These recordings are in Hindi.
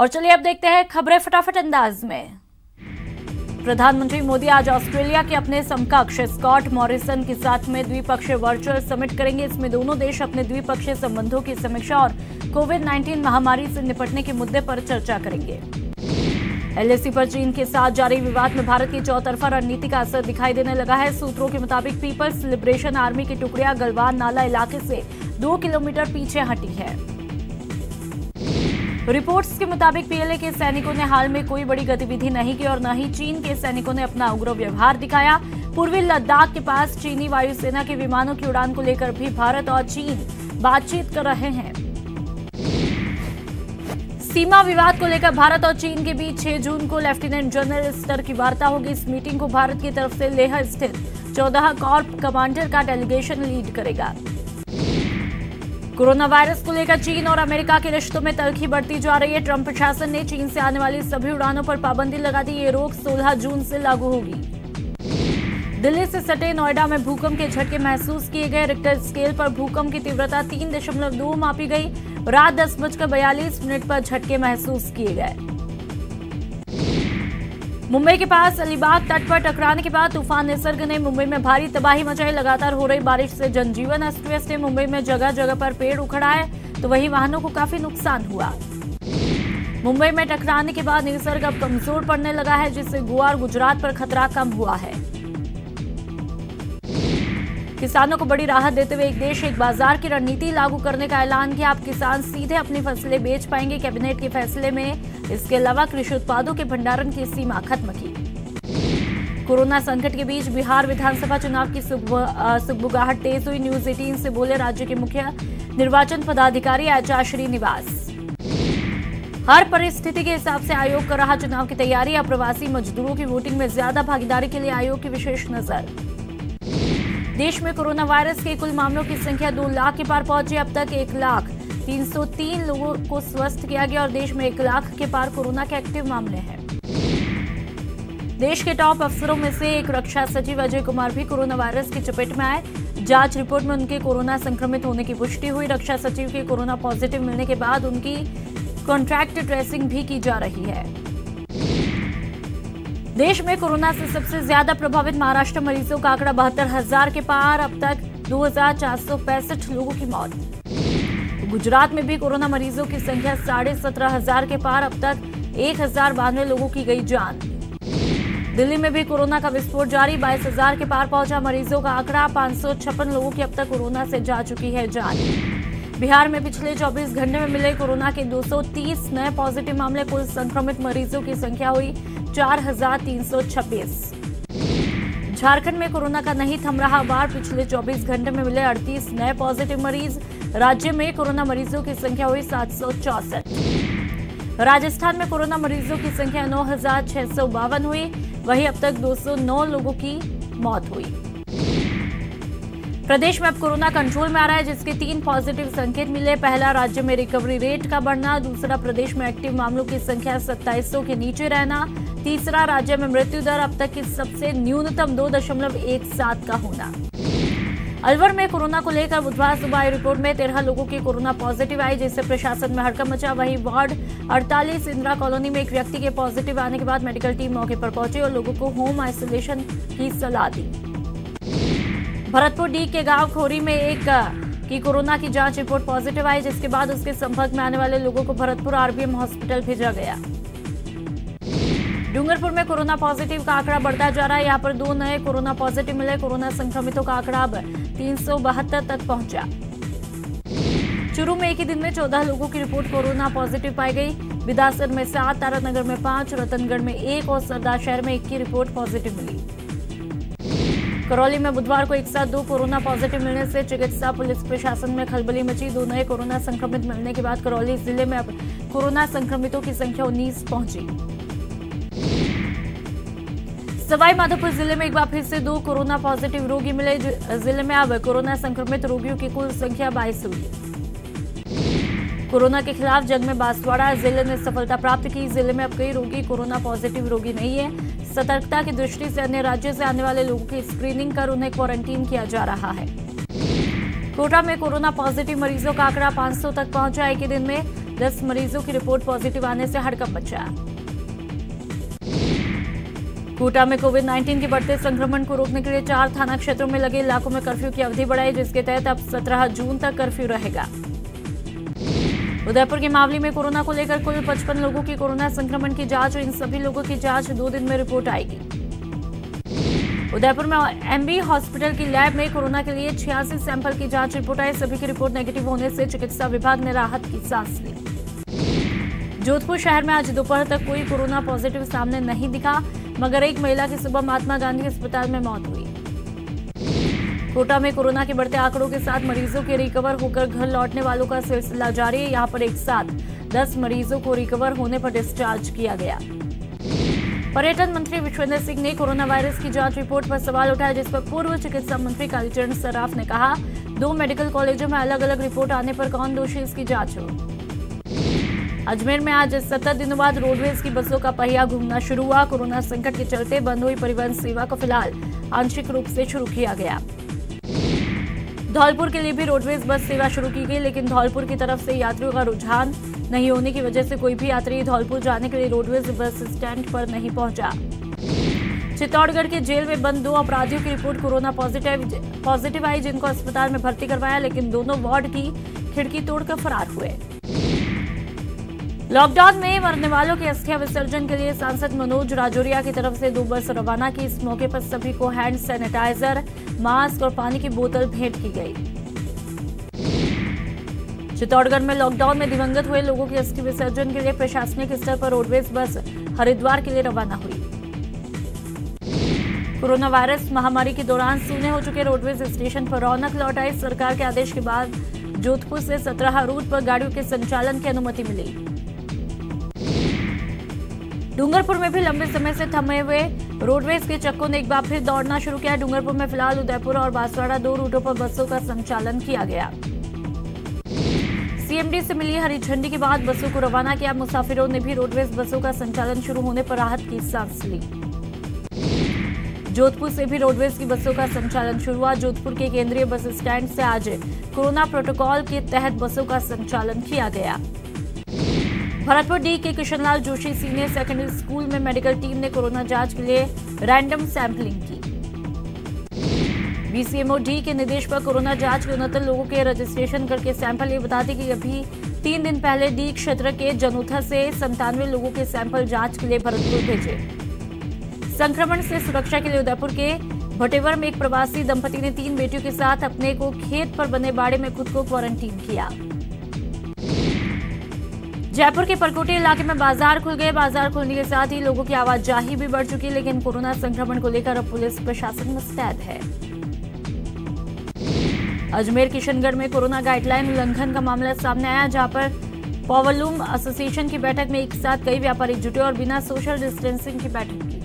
और चलिए अब देखते हैं खबरें फटाफट अंदाज में। प्रधानमंत्री मोदी आज ऑस्ट्रेलिया के अपने समकक्ष स्कॉट मॉरिसन के साथ में द्विपक्षीय वर्चुअल समिट करेंगे। इसमें दोनों देश अपने द्विपक्षीय संबंधों की समीक्षा और कोविड-19 महामारी से निपटने के मुद्दे पर चर्चा करेंगे। एलएसी पर चीन के साथ जारी विवाद में भारत की चौतरफा रणनीति का असर दिखाई देने लगा है। सूत्रों के मुताबिक पीपल्स लिबरेशन आर्मी की टुकड़ियां गलवान नाला इलाके से 2 किलोमीटर पीछे हटी है। रिपोर्ट्स के मुताबिक पीएलए के सैनिकों ने हाल में कोई बड़ी गतिविधि नहीं की और न ही चीन के सैनिकों ने अपना उग्र व्यवहार दिखाया। पूर्वी लद्दाख के पास चीनी वायुसेना के विमानों की उड़ान को लेकर भी भारत और चीन बातचीत कर रहे हैं। सीमा विवाद को लेकर भारत और चीन के बीच 6 जून को लेफ्टिनेंट जनरल स्तर की वार्ता होगी। इस मीटिंग को भारत की तरफ से लेह स्थित 14 कॉर्प कमांडर का डेलीगेशन लीड करेगा। कोरोना वायरस को लेकर चीन और अमेरिका के रिश्तों में तल्खी बढ़ती जा रही है। ट्रंप प्रशासन ने चीन से आने वाली सभी उड़ानों पर पाबंदी लगा दी। ये रोक 16 जून से लागू होगी। दिल्ली से सटे नोएडा में भूकंप के झटके महसूस किए गए। रिक्टर स्केल पर भूकंप की तीव्रता 3.2 मापी गई। रात 10:42 पर झटके महसूस किए गए। मुंबई के पास अलीबाग तट पर टकराने के बाद तूफान निसर्ग ने मुंबई में भारी तबाही मचाई। लगातार हो रही बारिश से जनजीवन अस्त व्यस्त है। मुंबई में जगह जगह पर पेड़ उखड़ा है तो वहीं वाहनों को काफी नुकसान हुआ। मुंबई में टकराने के बाद निसर्ग अब कमजोर पड़ने लगा है, जिससे गोवा और गुजरात पर खतरा कम हुआ है। किसानों को बड़ी राहत देते हुए एक देश एक बाजार की रणनीति लागू करने का ऐलान किया। अब किसान सीधे अपनी फसलें बेच पाएंगे। कैबिनेट के फैसले में इसके अलावा कृषि उत्पादों के भंडारण की सीमा खत्म की। कोरोना संकट के बीच बिहार विधानसभा चुनाव की सुगबुगाहट तेज हुई। न्यूज 18 से बोले राज्य के मुख्य निर्वाचन पदाधिकारी आचार्य श्रीनिवास। हर परिस्थिति के हिसाब से आयोग कर रहा चुनाव की तैयारी। अप्रवासी मजदूरों की वोटिंग में ज्यादा भागीदारी के लिए आयोग की विशेष नजर। देश में कोरोना वायरस के कुल मामलों की संख्या 2 लाख के पार पहुंची। अब तक 1,03,003 लोगों को स्वस्थ किया गया और देश में 1 लाख के पार कोरोना के एक्टिव मामले हैं। देश के टॉप अफसरों में से एक रक्षा सचिव अजय कुमार भी कोरोना वायरस की चपेट में आए। जांच रिपोर्ट में उनके कोरोना संक्रमित होने की पुष्टि हुई। रक्षा सचिव के कोरोना पॉजिटिव मिलने के बाद उनकी कॉन्ट्रैक्ट ट्रेसिंग भी की जा रही है। देश में कोरोना से सबसे ज्यादा प्रभावित महाराष्ट्र मरीजों का आंकड़ा 72,000 के पार। अब तक 2,465 लोगों की मौत। गुजरात में भी कोरोना मरीजों की संख्या 17,500 के पार। अब तक 1,092 लोगों की गई जान। दिल्ली में भी कोरोना का विस्फोट जारी। 22,000 के पार पहुंचा मरीजों का आंकड़ा। 556 लोगों की अब तक कोरोना से जा चुकी है जान। बिहार में पिछले 24 घंटे में मिले कोरोना के 230 नए पॉजिटिव मामले। कुल संक्रमित मरीजों की संख्या हुई 4,326। झारखंड में कोरोना का नहीं थम रहा वार। पिछले 24 घंटे में मिले 38 नए पॉजिटिव मरीज। राज्य में कोरोना मरीजों की संख्या हुई 764। राजस्थान में कोरोना मरीजों की संख्या 9,652 हुई। वहीं अब तक 209 लोगों की मौत हुई। प्रदेश में अब कोरोना कंट्रोल में आ रहा है, जिसके 3 पॉजिटिव संकेत मिले। पहला, राज्य में रिकवरी रेट का बढ़ना। दूसरा, प्रदेश में एक्टिव मामलों की संख्या 2700 के नीचे रहना। तीसरा, राज्य में मृत्यु दर अब तक की सबसे न्यूनतम 2.17 का होना। अलवर में कोरोना को लेकर बुधवार सुबह आई रिपोर्ट में 13 लोगों की कोरोना पॉजिटिव आई, जिससे प्रशासन में हड़कंप मचा। वहीं वार्ड 48 इंदिरा कॉलोनी में एक व्यक्ति के पॉजिटिव आने के बाद मेडिकल टीम मौके पर पहुंची और लोगों को होम आइसोलेशन की सलाह दी। भरतपुर डी के गांव खोरी में एक की कोरोना की जांच रिपोर्ट पॉजिटिव आई, जिसके बाद उसके संपर्क में आने वाले लोगों को भरतपुर आरबीएम हॉस्पिटल भेजा गया। डूंगरपुर में कोरोना पॉजिटिव का आंकड़ा बढ़ता जा रहा है। यहां पर 2 नए कोरोना पॉजिटिव मिले। कोरोना संक्रमितों का आंकड़ा अब 372 तक पहुंचा। चूरू में एक ही दिन में 14 लोगों की रिपोर्ट कोरोना पॉजिटिव पाई गई। बिदासर में 7, तारानगर में 5, रतनगढ़ में 1 और सरदार शहर में 1 की रिपोर्ट पॉजिटिव मिली। करौली में बुधवार को एक साथ 2 कोरोना पॉजिटिव मिलने से चिकित्सा पुलिस प्रशासन में खलबली मची। 2 नए कोरोना संक्रमित मिलने के बाद करौली जिले में अब कोरोना संक्रमितों की संख्या 19 पहुंची। सवाई माधोपुर जिले में एक बार फिर से 2 कोरोना पॉजिटिव रोगी मिले। जिले में अब कोरोना संक्रमित रोगियों की कुल संख्या 22 हुई। कोरोना के खिलाफ जंग में बांसवाड़ा जिले ने सफलता प्राप्त की। जिले में अब कई रोगी कोरोना पॉजिटिव रोगी नहीं है। सतर्कता की दृष्टि से अन्य राज्यों से आने वाले लोगों की स्क्रीनिंग कर उन्हें क्वारंटीन किया जा रहा है। कोटा में कोरोना पॉजिटिव मरीजों का आंकड़ा 500 तक पहुंचा। एक ही दिन में 10 मरीजों की रिपोर्ट पॉजिटिव आने से हड़कंप मचा। कोटा में कोविड-19 के बढ़ते संक्रमण को रोकने के लिए 4 थाना क्षेत्रों में लगे इलाकों में कर्फ्यू की अवधि बढ़ाई, जिसके तहत अब 17 जून तक कर्फ्यू रहेगा। उदयपुर के मावली में कोरोना को लेकर कुल 55 लोगों की कोरोना संक्रमण की जांच, इन सभी लोगों की जांच 2 दिन में रिपोर्ट आएगी। उदयपुर में एमबी हॉस्पिटल की लैब में कोरोना के लिए 86 सैंपल की जांच रिपोर्ट आई, सभी की रिपोर्ट नेगेटिव होने से चिकित्सा विभाग ने राहत की सांस ली। जोधपुर शहर में आज दोपहर तक कोई कोरोना पॉजिटिव सामने नहीं दिखा, मगर एक महिला की सुबह महात्मा गांधी अस्पताल में मौत हुई। कोटा में कोरोना के बढ़ते आंकड़ों के साथ मरीजों के रिकवर होकर घर लौटने वालों का सिलसिला जारी है। यहां पर एक साथ 10 मरीजों को रिकवर होने पर डिस्चार्ज किया गया। पर्यटन मंत्री विश्वेंद्र सिंह ने कोरोना वायरस की जांच रिपोर्ट पर सवाल उठाया, जिस पर पूर्व चिकित्सा मंत्री कालीचरण सराफ ने कहा, 2 मेडिकल कॉलेजों में अलग अलग रिपोर्ट आने पर कौन दोषी, इसकी जांच हो। अजमेर में आज 17 दिनों बाद रोडवेज की बसों का पहिया घूमना शुरू हुआ। कोरोना संकट के चलते बंद हुई परिवहन सेवा को फिलहाल आंशिक रूप से शुरू किया गया। धौलपुर के लिए भी रोडवेज बस सेवा शुरू की गई, लेकिन धौलपुर की तरफ से यात्रियों का रुझान नहीं होने की वजह से कोई भी यात्री धौलपुर जाने के लिए रोडवेज बस स्टैंड पर नहीं पहुंचा। चित्तौड़गढ़ के जेल में बंद 2 अपराधियों की रिपोर्ट कोरोना पॉजिटिव आई, जिनको अस्पताल में भर्ती करवाया, लेकिन दोनों वार्ड की खिड़की तोड़कर फरार हुए। लॉकडाउन में मरने वालों के अस्थियां विसर्जन के लिए सांसद मनोज राजौरिया की तरफ से 2 बस रवाना की। इस मौके पर सभी को हैंड सैनिटाइजर, मास्क और पानी की बोतल भेंट की गई। चित्तौड़गढ़ में लॉकडाउन में दिवंगत हुए लोगों के अस्थि विसर्जन के लिए प्रशासनिक स्तर पर रोडवेज बस हरिद्वार के लिए रवाना हुई। कोरोना वायरस महामारी के दौरान सूने हो चुके रोडवेज स्टेशन पर रौनक लौट आई। सरकार के आदेश के बाद जोधपुर से 17 रूट पर गाड़ियों के संचालन की अनुमति मिली। डूंगरपुर में भी लंबे समय से थमे हुए रोडवेज के चक्कों ने एक बार फिर दौड़ना शुरू किया। डूंगरपुर में फिलहाल उदयपुर और बांसवाड़ा 2 रूटों पर बसों का संचालन किया गया। सीएमडी से मिली हरी झंडी के बाद बसों को रवाना किया। मुसाफिरों ने भी रोडवेज बसों का संचालन शुरू होने पर राहत की सांस ली। जोधपुर से भी रोडवेज की बसों का संचालन शुरू हुआ। जोधपुर के केंद्रीय बस स्टैंड से आज कोरोना प्रोटोकॉल के तहत बसों का संचालन किया गया। भरतपुर डी के Kishanlal Joshi senior secondary school में मेडिकल टीम ने कोरोना जांच के लिए रैंडम सैंपलिंग की। बीसीएमओ डी के निर्देश पर कोरोना जांच के 69 लोगों के रजिस्ट्रेशन करके सैंपल ये बताते कि अभी 3 दिन पहले डी क्षेत्र के जनोथा से 97 लोगों के सैंपल जांच के लिए भरतपुर भेजे। संक्रमण से सुरक्षा के लिए उदयपुर के भटेवर में एक प्रवासी दंपति ने 3 बेटियों के साथ अपने को खेत पर बने बाड़े में खुद को क्वारंटीन किया। जयपुर के परकोटी इलाके में बाजार खुल गए। बाजार खुलने के साथ ही लोगों की आवाजाही भी बढ़ चुकी है, लेकिन कोरोना संक्रमण को लेकर अब पुलिस प्रशासन मुस्तैद है। अजमेर किशनगढ़ में कोरोना गाइडलाइन उल्लंघन का मामला सामने आया, जहां पर पॉवरलूम एसोसिएशन की बैठक में एक साथ कई व्यापारी जुटे और बिना सोशल डिस्टेंसिंग की बैठक की।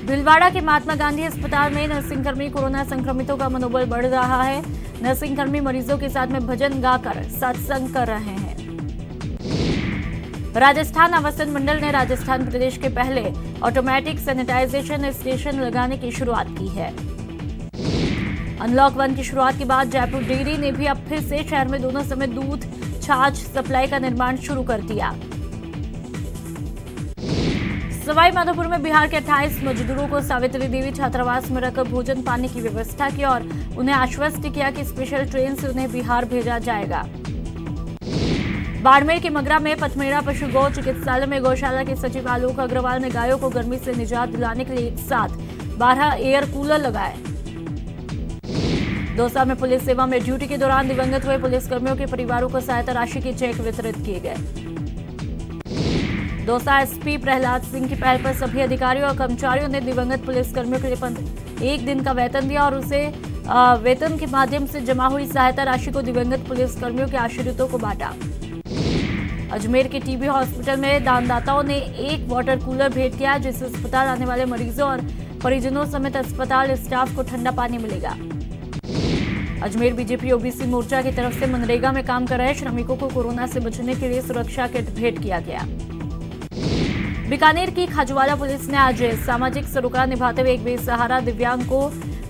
भीलवाड़ा के महात्मा गांधी अस्पताल में नर्सिंगकर्मी कोरोना संक्रमितों का मनोबल बढ़ रहा है। नर्सिंगकर्मी मरीजों के साथ में भजन गाकर सत्संग कर रहे हैं। राजस्थान आवासन मंडल ने राजस्थान प्रदेश के पहले ऑटोमेटिक सैनिटाइजेशन स्टेशन लगाने की शुरुआत की है। अनलॉक 1 की शुरुआत के बाद जयपुर डेयरी ने भी अब फिर से शहर में दोनों समय दूध छाछ सप्लाई का निर्माण शुरू कर दिया। सवाई माधोपुर में बिहार के 28 मजदूरों को सावित्री देवी छात्रावास में रखकर भोजन पानी की व्यवस्था की और उन्हें आश्वस्त किया कि स्पेशल ट्रेन से उन्हें बिहार भेजा जाएगा। बाड़मेर के मगरा में पथमेड़ा पशु गौ चिकित्सालय में गौशाला के सचिव आलोक अग्रवाल ने गायों को गर्मी से निजात दिलाने के लिए एक साथ 12 एयर कूलर लगाए। दौसा में पुलिस सेवा में ड्यूटी के दौरान दिवंगत हुए पुलिसकर्मियों के परिवारों को सहायता राशि के चेक वितरित किए गए। दौसा एसपी प्रहलाद सिंह की पहल पर सभी अधिकारियों और कर्मचारियों ने दिवंगत पुलिसकर्मियों के लिए 1 दिन का वेतन दिया और उसे वेतन के माध्यम से जमा हुई सहायता राशि को दिवंगत पुलिसकर्मियों के आश्रितों को बांटा। अजमेर के टीबी हॉस्पिटल में दानदाताओं ने 1 वाटर कूलर भेंट किया, जिससे अस्पताल आने वाले मरीजों और परिजनों समेत अस्पताल स्टाफ को ठंडा पानी मिलेगा। अजमेर बीजेपी ओबीसी मोर्चा की तरफ से मनरेगा में काम कर रहे श्रमिकों को कोरोना से बचने के लिए सुरक्षा किट भेंट किया गया। बीकानेर की खाजूवाला पुलिस ने आज सामाजिक सरोकार निभाते हुए एक बेसहारा दिव्यांग को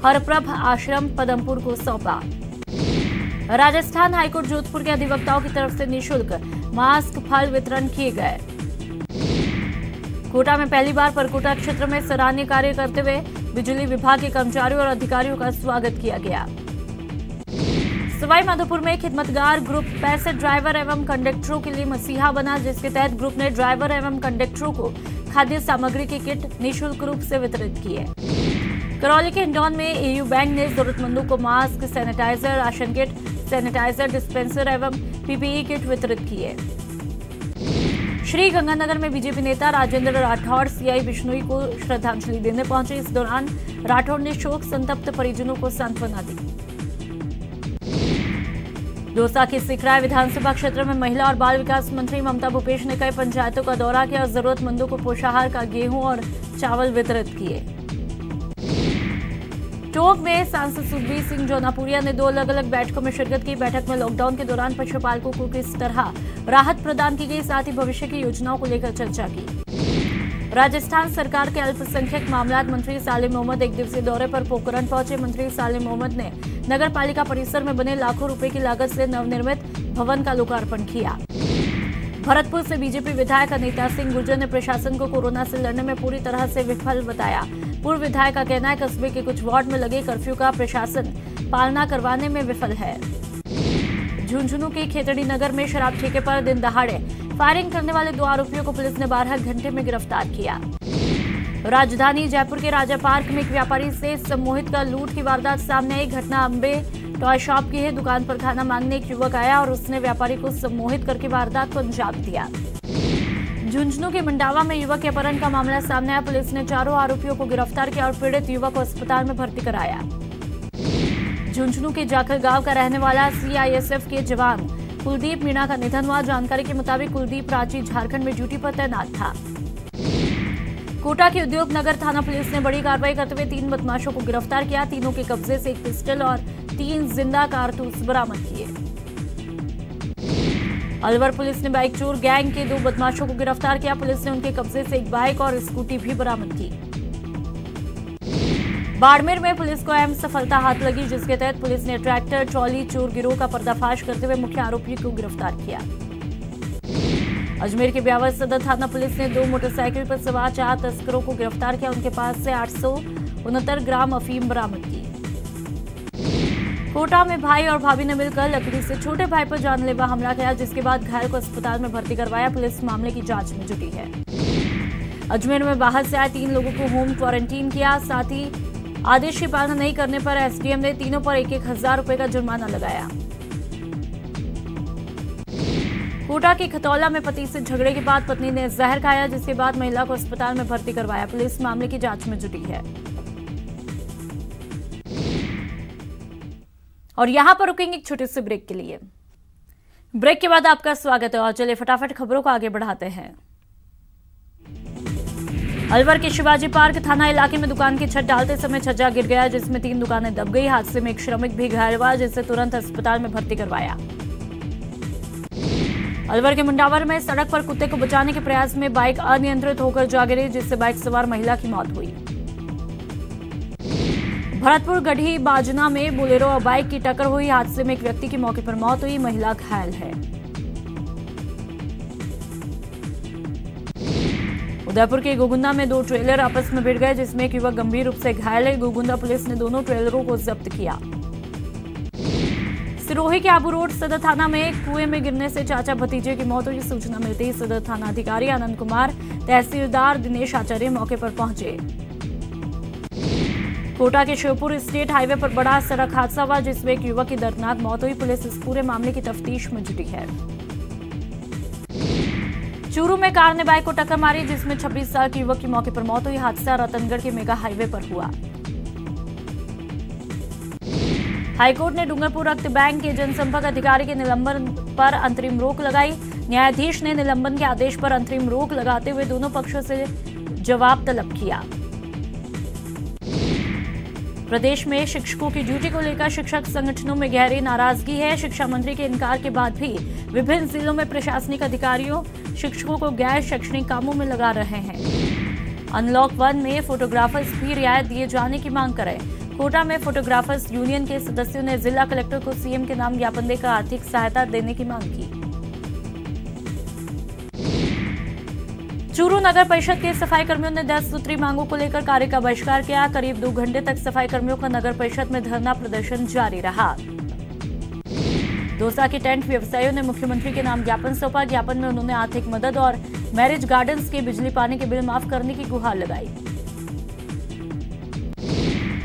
हरप्रभ आश्रम पदमपुर को सौंपा। राजस्थान हाईकोर्ट जोधपुर के अधिवक्ताओं की तरफ से निःशुल्क मास्क फल वितरण किए गए। कोटा में पहली बार परकोटा क्षेत्र में सराहनीय कार्य करते हुए बिजली विभाग के कर्मचारियों और अधिकारियों का स्वागत किया गया। सवाई माधोपुर में खिदमतगार ग्रुप पैसे ड्राइवर एवं कंडक्टरों के लिए मसीहा बना, जिसके तहत ग्रुप ने ड्राइवर एवं कंडक्टरों को खाद्य सामग्री के किट निःशुल्क रूप से वितरित किए। करौली के हिंडौन में एयू बैंक ने जरूरतमंदों को mask, sanitiser, ration kit, sanitiser dispenser एवं पीपीई किट वितरित किए। श्री गंगानगर में बीजेपी नेता राजेंद्र राठौड़ सीआई बिश्नोई को श्रद्धांजलि देने पहुंचे। इस दौरान राठौड़ ने शोक संतप्त परिजनों को सांत्वना दी। दौसा के सिकराय विधानसभा क्षेत्र में महिला और बाल विकास मंत्री ममता भूपेश ने कई पंचायतों का दौरा किया और जरूरतमंदों को पोषाहार का गेहूं और चावल वितरित किए। टोंक में सांसद सुखबीर सिंह जौनापुरिया ने 2 अलग-अलग बैठकों में शिरकत की। बैठक में लॉकडाउन के दौरान पशुपालकों को किस तरह राहत प्रदान की गई, साथ ही भविष्य की योजनाओं को लेकर चर्चा की। राजस्थान सरकार के अल्पसंख्यक मामलात मंत्री सालिम मोहम्मद एक दिवसीय दौरे पर पोखरण पहुंचे। मंत्री सालिम मोहम्मद ने नगर पालिका परिसर में बने लाखों रुपए की लागत से नवनिर्मित भवन का लोकार्पण किया। भरतपुर से बीजेपी विधायक अनीता सिंह गुर्जर ने प्रशासन को कोरोना से लड़ने में पूरी तरह से विफल बताया। पूर्व विधायक का कहना है कस्बे के कुछ वार्ड में लगे कर्फ्यू का प्रशासन पालना करवाने में विफल है। झुंझुनू के खेतड़ी नगर में शराब ठेके पर दिन दहाड़े फायरिंग करने वाले 2 आरोपियों को पुलिस ने 12 घंटे में गिरफ्तार किया। राजधानी जयपुर के राजा पार्क में एक व्यापारी से सम्मोहित कर लूट की वारदात सामने आई। घटना अंबे टॉय शॉप की है। दुकान पर खाना मांगने एक युवक आया और उसने व्यापारी को सम्मोहित करके वारदात को अंजाम दिया। झुंझुनू के मंडावा में युवक के अपहरण का मामला सामने आया। पुलिस ने 4 आरोपियों को गिरफ्तार किया और पीड़ित युवक को अस्पताल में भर्ती कराया। झुंझुनू के जाखल गांव का रहने वाला सीआईएसएफ के जवान कुलदीप मीणा का निधन हुआ। जानकारी के मुताबिक कुलदीप रांची झारखंड में ड्यूटी पर तैनात था। कोटा के उद्योग नगर थाना पुलिस ने बड़ी कार्रवाई करते हुए 3 बदमाशों को गिरफ्तार किया। तीनों के कब्जे से 1 पिस्टल और 3 जिंदा कारतूस बरामद किए। अलवर पुलिस ने बाइक चोर गैंग के 2 बदमाशों को गिरफ्तार किया। पुलिस ने उनके कब्जे से 1 बाइक और स्कूटी भी बरामद की। बाड़मेर में पुलिस को अहम सफलता हाथ लगी, जिसके तहत पुलिस ने ट्रैक्टर ट्रॉली चोर गिरोह का पर्दाफाश करते हुए मुख्य आरोपी को गिरफ्तार किया। अजमेर के ब्यावर सदर थाना पुलिस ने 2 मोटरसाइकिल पर सवार 4 तस्करों को गिरफ्तार किया। उनके पास से 869 ग्राम अफीम बरामद की। कोटा में भाई और भाभी ने मिलकर लकड़ी से छोटे भाई पर जानलेवा हमला किया, जिसके बाद घायल को अस्पताल में भर्ती करवाया। पुलिस मामले की जांच में जुटी है। अजमेर में बाहर से आए 3 लोगों को होम क्वारंटीन किया। साथ ही आदेश की पालना नहीं करने पर एसडीएम ने तीनों पर 1-1 हजार रुपए का जुर्माना लगाया। कोटा के खतौला में पति से झगड़े के बाद पत्नी ने जहर खाया, जिसके बाद महिला को अस्पताल में भर्ती करवाया। पुलिस मामले की जांच में जुटी है। और यहां पर रुकेंगे एक छोटे से ब्रेक के लिए। ब्रेक के बाद आपका स्वागत है और चलिए फटाफट खबरों को आगे बढ़ाते हैं। अलवर के शिवाजी पार्क थाना इलाके में दुकान की छत डालते समय छज्जा गिर गया, जिसमें 3 दुकानें दब गई। हादसे में एक श्रमिक भी घायल हुआ, जिसे तुरंत अस्पताल में भर्ती करवाया। अलवर के मुंडावर में सड़क पर कुत्ते को बचाने के प्रयास में बाइक अनियंत्रित होकर जा गिरी, जिससे बाइक सवार महिला की मौत हुई। भरतपुर गढ़ी बाजना में बोलेरो और बाइक की टक्कर हुई। हादसे में एक व्यक्ति की मौके पर मौत हुई, महिला घायल है। उदयपुर के गोगुंदा में 2 ट्रेलर आपस में भिड़ गए, जिसमें एक युवक गंभीर रूप से घायल है। गोगुंदा पुलिस ने दोनों ट्रेलरों को जब्त किया। सिरोही के आबू रोड सदर थाना में कुएं में गिरने से चाचा भतीजे की मौत हुई। सूचना मिलते ही सदर थाना अधिकारी आनंद कुमार, तहसीलदार दिनेश आचार्य मौके पर पहुंचे। कोटा के शिवपुर स्टेट हाईवे पर बड़ा सड़क हादसा हुआ, जिसमें एक युवक की दर्दनाक मौत हुई। पुलिस इस पूरे मामले की तफ्तीश में जुटी है। चूरू में कार ने बाइक को टक्कर मारी, जिसमें 26 साल के युवक की मौके पर मौत हुई। हादसा रतनगढ़ के मेगा हाईवे पर हुआ। हाईकोर्ट ने डूंगरपुर रक्त बैंक के जनसंपर्क अधिकारी के निलंबन पर अंतरिम रोक लगाई। न्यायाधीश ने निलंबन के आदेश पर अंतरिम रोक लगाते हुए दोनों पक्षों से जवाब तलब किया। प्रदेश में शिक्षकों की ड्यूटी को लेकर शिक्षक संगठनों में गहरी नाराजगी है। शिक्षा मंत्री के इनकार के बाद भी विभिन्न जिलों में प्रशासनिक अधिकारियों शिक्षकों को गैर शैक्षणिक कामों में लगा रहे हैं। अनलॉक 1 में फोटोग्राफर्स भी रियायत दिए जाने की मांग करें। कोटा में फोटोग्राफर्स यूनियन के सदस्यों ने जिला कलेक्टर को सीएम के नाम ज्ञापन देकर आर्थिक सहायता देने की मांग की। चूरू नगर परिषद के सफाई कर्मियों ने 10 सूत्री मांगों को लेकर कार्य का बहिष्कार किया। करीब 2 घंटे तक सफाई कर्मियों का नगर परिषद में धरना प्रदर्शन जारी रहा। दौसा के टेंट व्यवसायियों ने मुख्यमंत्री के नाम ज्ञापन सौंपा। ज्ञापन में उन्होंने आर्थिक मदद और मैरिज गार्डन्स के बिजली पानी के बिल माफ करने की गुहार लगाई।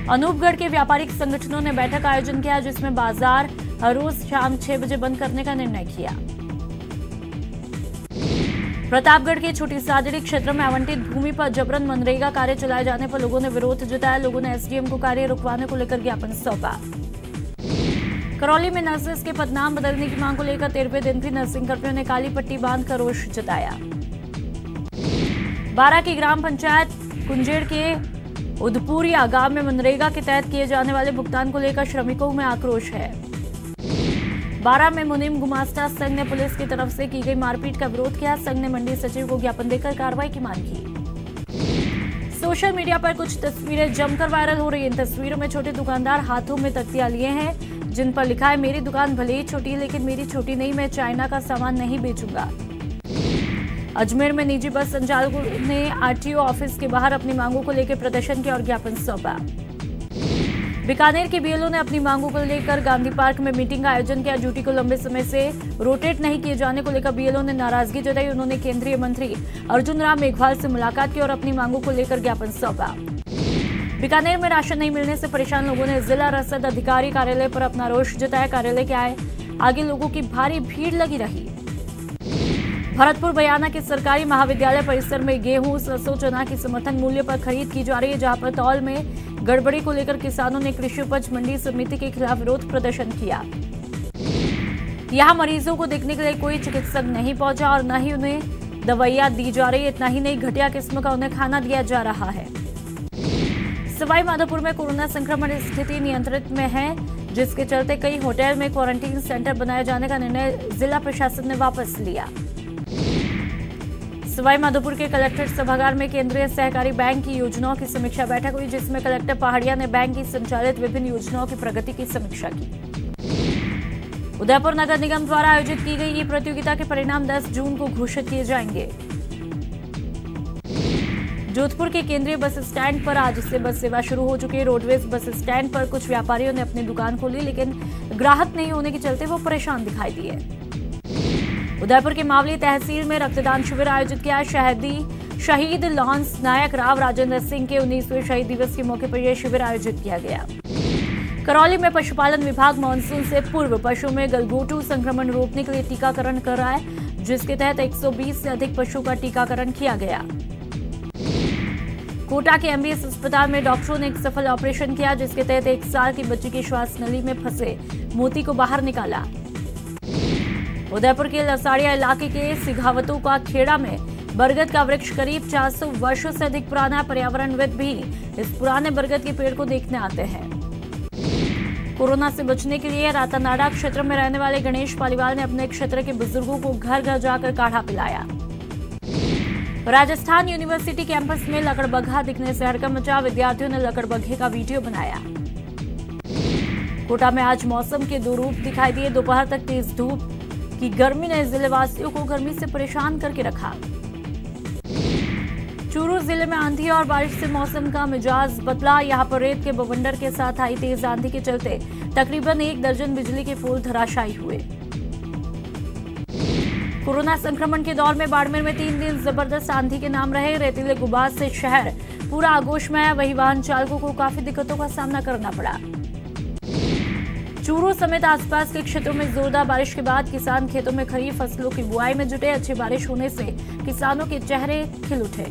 अनूपगढ़ के व्यापारिक संगठनों ने बैठक आयोजन किया, जिसमें बाजार हर रोज शाम 6 बजे बंद करने का निर्णय किया। प्रतापगढ़ के छोटी सादड़ी क्षेत्र में आवंटित भूमि पर जबरन मनरेगा कार्य चलाए जाने पर लोगों ने विरोध जताया। लोगों ने एसडीएम को कार्य रुकवाने को लेकर ज्ञापन सौंपा। करौली में नर्सेस के पदनाम बदलने की मांग को लेकर 13वें दिन भी नर्सिंग कर्मियों ने काली पट्टी बांधकर रोष जताया। बारा की ग्राम पंचायत कुंजेड़ के उदपुरिया गांव में मनरेगा के तहत किए जाने वाले भुगतान को लेकर श्रमिकों में आक्रोश है। बारा में मुनीम गुमास्ता संघ ने पुलिस की तरफ से की गई मारपीट का विरोध किया। संघ ने मंडी सचिव को ज्ञापन देकर कार्रवाई की मांग की। सोशल मीडिया पर कुछ तस्वीरें जमकर वायरल हो रही हैं। इन तस्वीरों में छोटे दुकानदार हाथों में तख्तियां लिए हैं, जिन पर लिखा है, मेरी दुकान भले ही छोटी है लेकिन मेरी छोटी नहीं, मैं चाइना का सामान नहीं बेचूंगा। अजमेर में निजी बस संचालकों ने आरटीओ ऑफिस के बाहर अपनी मांगों को लेकर प्रदर्शन किया और ज्ञापन सौंपा। बीकानेर के बीएलओ ने अपनी मांगों को लेकर गांधी पार्क में मीटिंग का आयोजन किया। ड्यूटी को लंबे समय से रोटेट नहीं किए जाने को लेकर बीएलओ ने नाराजगी जताई। उन्होंने केंद्रीय मंत्री अर्जुन राम मेघवाल से मुलाकात की और अपनी मांगों को लेकर ज्ञापन सौंपा। बीकानेर में राशन नहीं मिलने से परेशान लोगों ने जिला रसद अधिकारी कार्यालय पर अपना रोष जताया। कार्यालय के आगे लोगों की भारी भीड़ लगी रही। भरतपुर बयाना के सरकारी महाविद्यालय परिसर में गेहूं, सरसों, चना की समर्थन मूल्य पर खरीद की जा रही है, जहां पर तौल में गड़बड़ी को लेकर किसानों ने कृषि उपज मंडी समिति के खिलाफ विरोध प्रदर्शन किया। यहां मरीजों को देखने के लिए कोई चिकित्सक नहीं पहुंचा और न ही उन्हें दवाइयां दी जा रही है। इतना ही नहीं, घटिया किस्म का उन्हें खाना दिया जा रहा है। सवाई माधोपुर में कोरोना संक्रमण स्थिति नियंत्रित में है, जिसके चलते कई होटल में क्वारंटीन सेंटर बनाए जाने का निर्णय जिला प्रशासन ने वापस लिया। सवाई माधोपुर के कलेक्ट्रेट सभागार में केंद्रीय सहकारी बैंक की योजनाओं की समीक्षा बैठक हुई, जिसमें कलेक्टर पहाड़िया ने बैंक की संचालित विभिन्न योजनाओं की प्रगति की समीक्षा की। उदयपुर नगर निगम द्वारा आयोजित की गई ये प्रतियोगिता के परिणाम 10 जून को घोषित किए जाएंगे। जोधपुर के केंद्रीय बस स्टैंड पर आज से बस सेवा शुरू हो चुकी है। रोडवेज बस स्टैंड पर कुछ व्यापारियों ने अपनी दुकान खोली, लेकिन ग्राहक नहीं होने के चलते वो परेशान दिखाई दिए। उदयपुर के मावली तहसील में रक्तदान शिविर आयोजित किया। शहीद लॉन्स नायक राव राजेंद्र सिंह के 19वें शहीद दिवस के मौके पर यह शिविर आयोजित किया गया। करौली में पशुपालन विभाग मानसून से पूर्व पशुओं में गलघोटू संक्रमण रोकने के लिए टीकाकरण कर रहा है, जिसके तहत 120 से अधिक पशुओं का टीकाकरण किया गया। कोटा के एमबीएस अस्पताल में डॉक्टरों ने एक सफल ऑपरेशन किया, जिसके तहत 1 साल की बच्ची की श्वास नली में फंसे मोती को बाहर निकाला। उदयपुर के लसाड़िया इलाके के सिघावतों का खेड़ा में बरगद का वृक्ष करीब 400 वर्षों से अधिक पुराना। पर्यावरणविद भी इस पुराने बरगद के पेड़ को देखने आते हैं। कोरोना से बचने के लिए रातानाडा क्षेत्र में रहने वाले गणेश पालीवाल ने अपने क्षेत्र के बुजुर्गों को घर घर जाकर काढ़ा पिलाया। राजस्थान यूनिवर्सिटी कैंपस में लकड़बग्घा दिखने से हड़कंप मचा। विद्यार्थियों ने लकड़बग्घे का वीडियो बनाया। कोटा में आज मौसम के 2 रूप दिखाई दिए। दोपहर तक तेज धूप की गर्मी ने जिलेवासियों को गर्मी से परेशान करके रखा। चूरू जिले में आंधी और बारिश से मौसम का मिजाज बदला। यहां पर रेत के बवंडर के साथ आई तेज आंधी के चलते तकरीबन 1 दर्जन बिजली के पोल धराशायी हुए। कोरोना संक्रमण के दौर में बाड़मेर में 3 दिन जबरदस्त आंधी के नाम रहे। रेतीले गुबार से शहर पूरा आगोश में आया, वही वाहन चालकों को काफी दिक्कतों का सामना करना पड़ा। चूरू समेत आसपास के क्षेत्रों में जोरदार बारिश के बाद किसान खेतों में खरीफ फसलों की बुआई में जुटे। अच्छी बारिश होने से किसानों के चेहरे खिल उठे।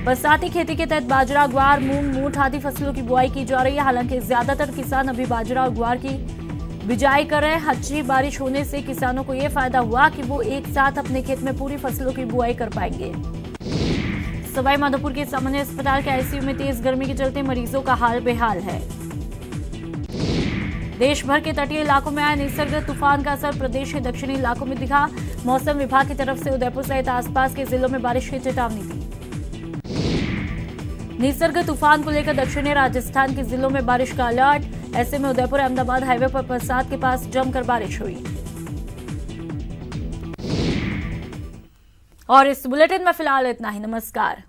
बरसाती खेती के तहत बाजरा, ग्वार, मूंग, मूठ आदि फसलों की बुआई की जा रही है। हालांकि ज्यादातर किसान अभी बाजरा और ग्वार की बिजाई कर रहे हैं। अच्छी बारिश होने से किसानों को यह फायदा हुआ कि वो एक साथ अपने खेत में पूरी फसलों की बुआई कर पाएंगे। सवाई माधोपुर के सामान्य अस्पताल के आईसीयू में तेज गर्मी के चलते मरीजों का हाल बेहाल है। देश भर के तटीय इलाकों में आए निसर्ग तूफान का असर प्रदेश के दक्षिणी इलाकों में दिखा। मौसम विभाग की तरफ से उदयपुर सहित आसपास के जिलों में बारिश की चेतावनी दी। निसर्ग तूफान को लेकर दक्षिणी राजस्थान के जिलों में बारिश का अलर्ट। ऐसे में उदयपुर अहमदाबाद हाईवे पर परसाद के पास जमकर बारिश हुई। और इस बुलेटिन में फिलहाल इतना ही। नमस्कार।